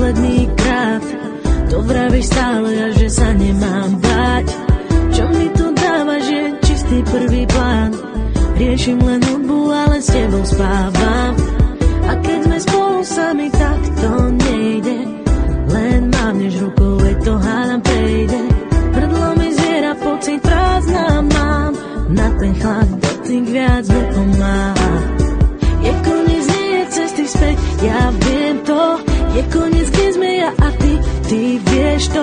posledný krát. To vravíš stále a že sa nemám báť. Čo mi tu dávaš je čistý prvý plán. Riešim len hudbu, ale s tebou spávam. A keď sme spolu sami, tak to nejde. Len mávneš rukou, veď to hádam prejde. Hrdlo mi zviera, pocit prázdna mám. Na ten chlad dotyk viac nepomáha. Je koniec, nie je cesty späť, ja viem to. Je koniec, kde sme ja a ty vieš to.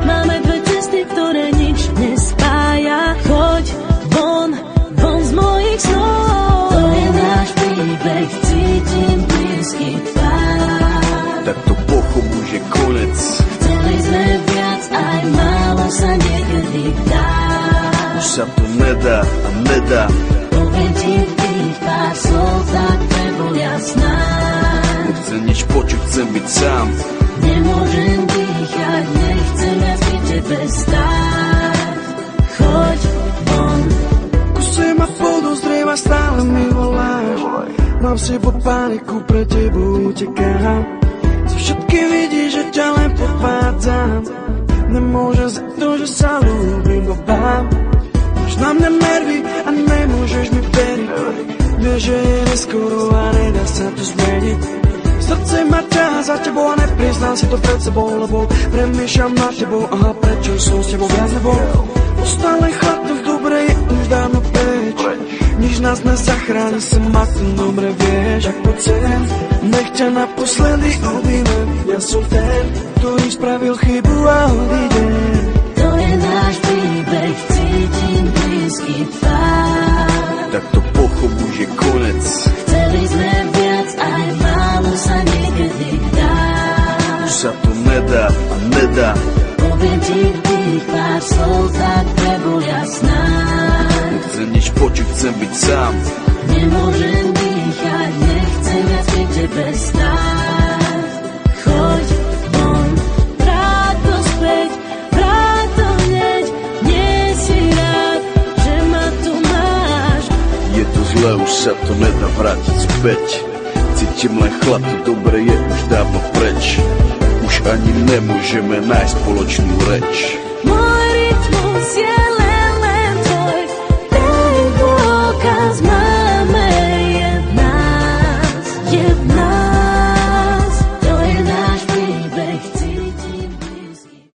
Máme dve cesty, ktoré nič nespája. Choď von z mojich snov. To je náš príbeh, cítim blízky tvár. Tak to pochop už je konec. Chceli sme viac, aj málo sa niekedy dá. Už sa to nedá a nedá. Poviem ti tých pár slov, tak nebol jasná. Nechcem nič počuť, chcem byť sám. Nemôžem dýchať, nechcem viac pri tebe stáť. Choď von. Kuse ma podozrieva, stále mi voláš. Mám v sebo pániku, pre tebou utekám. Z všetky vidíš, že ťa len podvádzam. Nemôžem za to, že sa ľúbim, bo bám. Máš na mňa nervy a nemôžeš mi veriť. Vieš, že je neskoro a nedá sa to zmeniť. Srdce ma ťahá za tebou a nepriznám si to pred sebou, lebo premýšľam nad tebou, aha, prečo som s tebou viac nebol. Ostal len chlad, to v dobre je už dávno preč. Nič nás nezachráni, sem ma to dobre vieš. Tak poď sem, nech ťa naposledy objímem. Ja som ten, ktorý spravil chybu a odídem. To je náš príbeh, cítim blízky tvár. Tak to pochop už je konec. Chceli sme viac, aj málo sa niekedy dá. Už sa to nedá a nedá. Poviem ti tých pár slov, tak nebol jasná. Nechcem nič počuť, chcem byť sám. Nemôžem dýchať, nechcem viac pri tebe stáť. Choď von, vráť to späť, vráť to hneď. Nie si rád, že ma tu máš. Je to zle, už sa to nedá vrátiť späť. Cítim len chlad, to dobre je už dávno preč. Už ani nemôžeme nájsť spoločnú reč.